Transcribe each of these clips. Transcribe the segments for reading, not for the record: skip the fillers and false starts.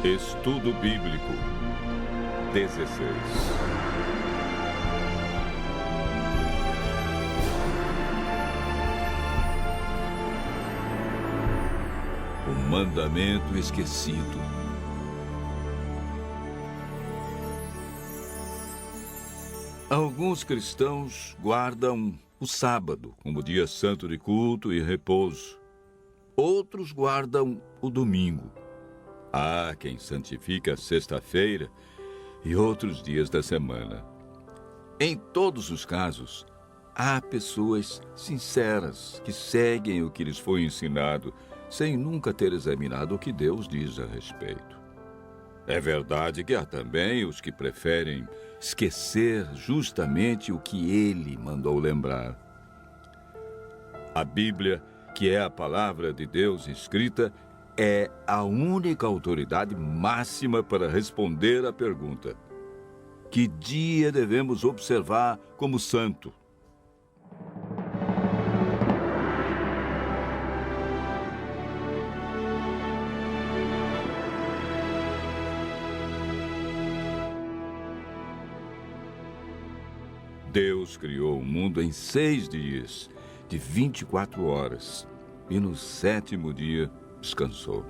Estudo Bíblico 16. O mandamento esquecido. Alguns cristãos guardam o sábado como dia santo de culto e repouso. Outros guardam o domingo. Há quem santifica a sexta-feira e outros dias da semana. Em todos os casos, há pessoas sinceras que seguem o que lhes foi ensinado, sem nunca ter examinado o que Deus diz a respeito. É verdade que há também os que preferem esquecer justamente o que Ele mandou lembrar. A Bíblia, que é a palavra de Deus escrita, é a única autoridade máxima para responder à pergunta: que dia devemos observar como santo? Deus criou o mundo em 6 dias, de 24 horas, e no 7º dia descansou.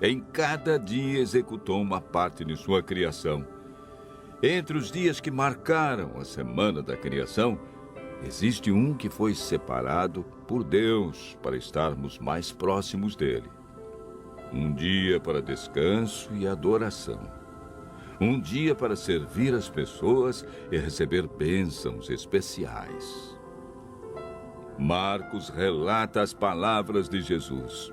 Em cada dia executou uma parte de sua criação. Entre os dias que marcaram a semana da criação, existe um que foi separado por Deus para estarmos mais próximos dele. Um dia para descanso e adoração. Um dia para servir as pessoas e receber bênçãos especiais. Marcos relata as palavras de Jesus.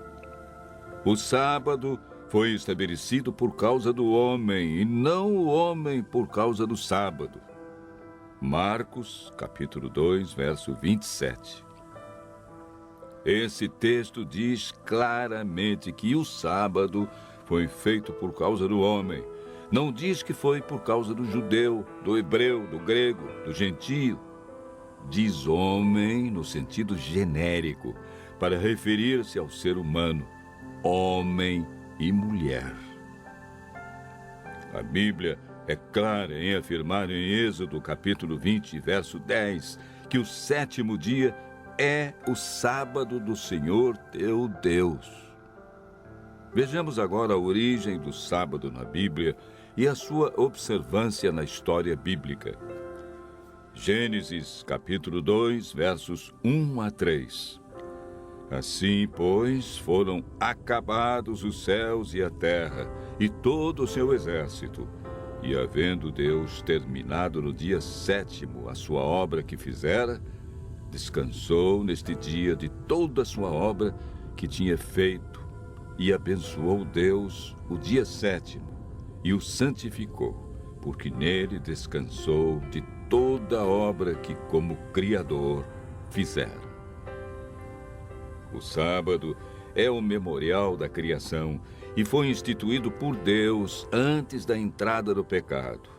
O sábado foi estabelecido por causa do homem, e não o homem por causa do sábado. Marcos, capítulo 2, verso 27. Esse texto diz claramente que o sábado foi feito por causa do homem. Não diz que foi por causa do judeu, do hebreu, do grego, do gentio. Diz homem no sentido genérico, para referir-se ao ser humano, homem e mulher. A Bíblia é clara em afirmar em Êxodo capítulo 20, verso 10, que o 7º dia é o sábado do Senhor teu Deus. Vejamos agora a origem do sábado na Bíblia e a sua observância na história bíblica. Gênesis capítulo 2, versos 1 a 3. Assim, pois, foram acabados os céus e a terra, e todo o seu exército. E havendo Deus terminado no dia 7º a sua obra que fizera, descansou neste dia de toda a sua obra que tinha feito, e abençoou Deus o dia 7º, e o santificou, porque nele descansou de toda a obra que como Criador fizera. O sábado é o memorial da criação e foi instituído por Deus antes da entrada do pecado.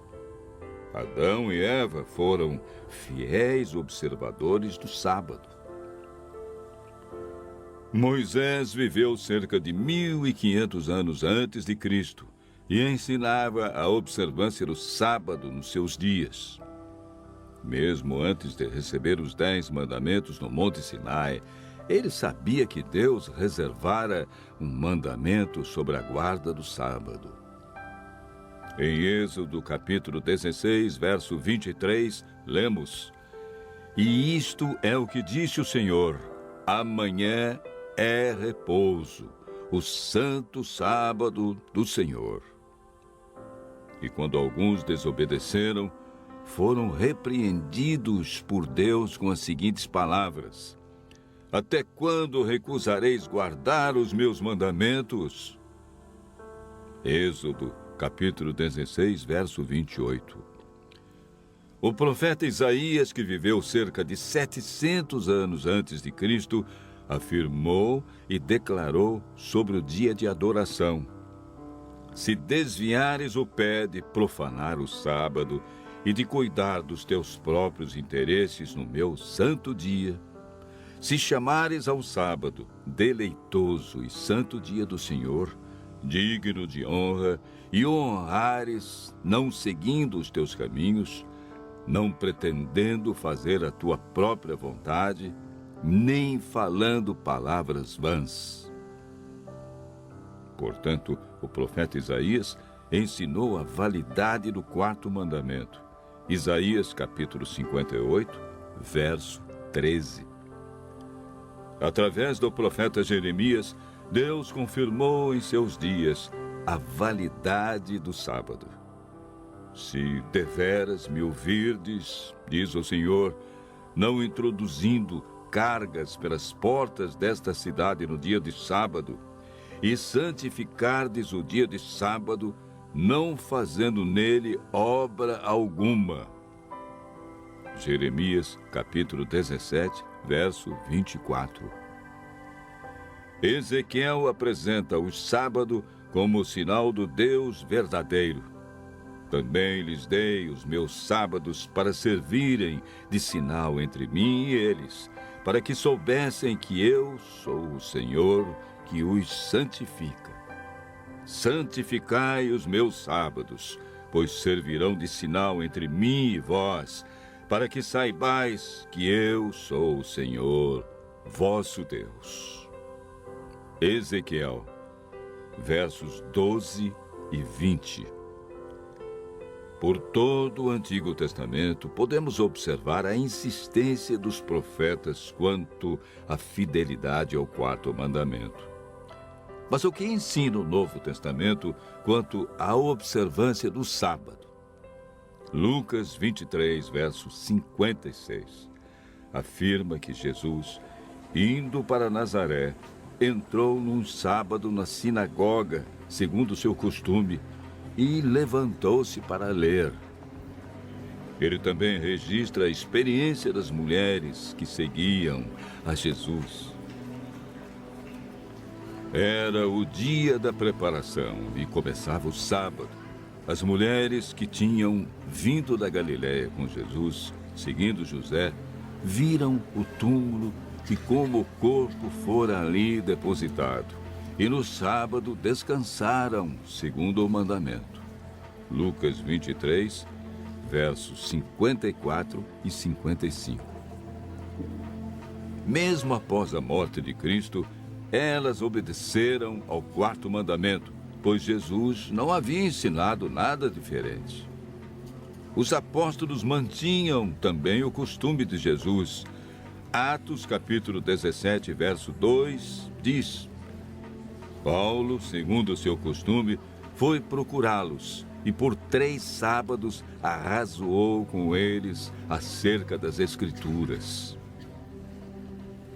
Adão e Eva foram fiéis observadores do sábado. Moisés viveu cerca de 1500 anos antes de Cristo e ensinava a observância do sábado nos seus dias. Mesmo antes de receber os 10 mandamentos no Monte Sinai, ele sabia que Deus reservara um mandamento sobre a guarda do sábado. Em Êxodo capítulo 16, verso 23, lemos: E isto é o que disse o Senhor: amanhã é repouso, o santo sábado do Senhor. E quando alguns desobedeceram, foram repreendidos por Deus com as seguintes palavras: Até quando recusareis guardar os meus mandamentos? Êxodo, capítulo 16, verso 28. O profeta Isaías, que viveu cerca de 700 anos antes de Cristo, afirmou e declarou sobre o dia de adoração: Se desviares o pé de profanar o sábado e de cuidar dos teus próprios interesses no meu santo dia, se chamares ao sábado deleitoso e santo dia do Senhor, digno de honra, e o honrares, não seguindo os teus caminhos, não pretendendo fazer a tua própria vontade, nem falando palavras vãs. Portanto, o profeta Isaías ensinou a validade do quarto mandamento. Isaías capítulo 58, verso 13. Através do profeta Jeremias, Deus confirmou em seus dias a validade do sábado. Se deveras me ouvirdes, diz o Senhor, não introduzindo cargas pelas portas desta cidade no dia de sábado, e santificardes o dia de sábado, não fazendo nele obra alguma. Jeremias, capítulo 17, verso 24. Ezequiel apresenta o sábado como sinal do Deus verdadeiro. Também lhes dei os meus sábados para servirem de sinal entre mim e eles, para que soubessem que eu sou o Senhor que os santifica. Santificai os meus sábados, pois servirão de sinal entre mim e vós, para que saibais que eu sou o Senhor, vosso Deus. Ezequiel, versos 12 e 20. Por todo o Antigo Testamento, podemos observar a insistência dos profetas quanto à fidelidade ao quarto mandamento. Mas o que ensina o Novo Testamento quanto à observância do sábado? Lucas 23, verso 56, afirma que Jesus, indo para Nazaré, entrou num sábado na sinagoga, segundo o seu costume, e levantou-se para ler. Ele também registra a experiência das mulheres que seguiam a Jesus. Era o dia da preparação e começava o sábado. As mulheres que tinham vindo da Galiléia com Jesus, seguindo José, viram o túmulo e como o corpo fora ali depositado. E no sábado descansaram, segundo o mandamento. Lucas 23, versos 54 e 55. Mesmo após a morte de Cristo, elas obedeceram ao quarto mandamento, pois Jesus não havia ensinado nada diferente. Os apóstolos mantinham também o costume de Jesus. Atos capítulo 17, verso 2, diz: Paulo, segundo o seu costume, foi procurá-los e por 3 sábados arrazoou com eles acerca das Escrituras.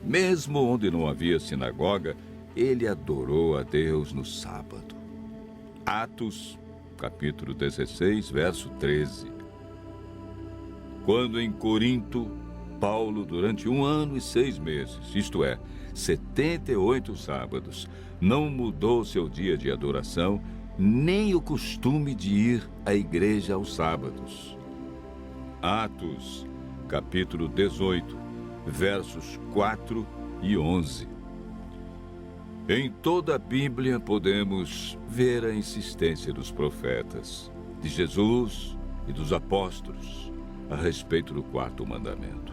Mesmo onde não havia sinagoga, ele adorou a Deus no sábado. Atos capítulo 16, verso 13. Quando em Corinto, Paulo, durante 1 ano e 6 meses, isto é, 78 sábados, não mudou seu dia de adoração, nem o costume de ir à igreja aos sábados. Atos, capítulo 18, versos 4 e 11. Em toda a Bíblia podemos ver a insistência dos profetas, de Jesus e dos apóstolos, a respeito do quarto mandamento.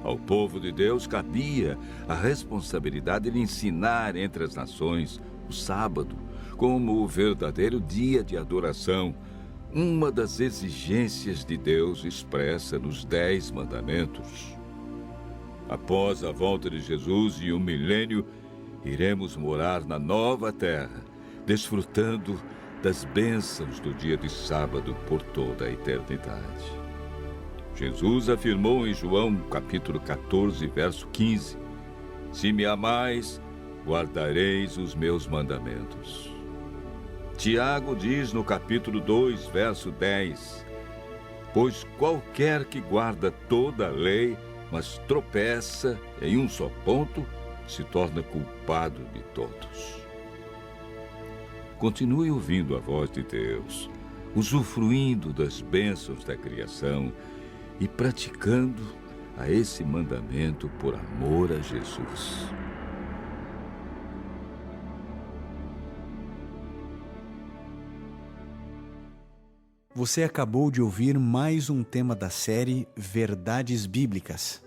Ao povo de Deus cabia a responsabilidade de ensinar entre as nações o sábado como o verdadeiro dia de adoração, uma das exigências de Deus expressa nos 10 mandamentos. Após a volta de Jesus e 1 milênio, iremos morar na nova terra, desfrutando das bênçãos do dia de sábado por toda a eternidade. Jesus afirmou em João capítulo 14, verso 15: Se me amais, guardareis os meus mandamentos. Tiago diz no capítulo 2, verso 10: Pois qualquer que guarda toda a lei, mas tropeça em um só ponto, se torna culpado de todos. Continue ouvindo a voz de Deus, usufruindo das bênçãos da criação e praticando a esse mandamento por amor a Jesus. Você acabou de ouvir mais um tema da série Verdades Bíblicas.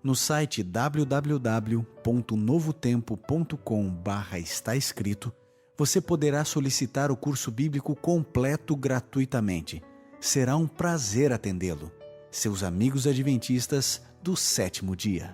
No site www.novotempo.com/está escrito, você poderá solicitar o curso bíblico completo gratuitamente. Será um prazer atendê-lo. Seus amigos adventistas do sétimo dia.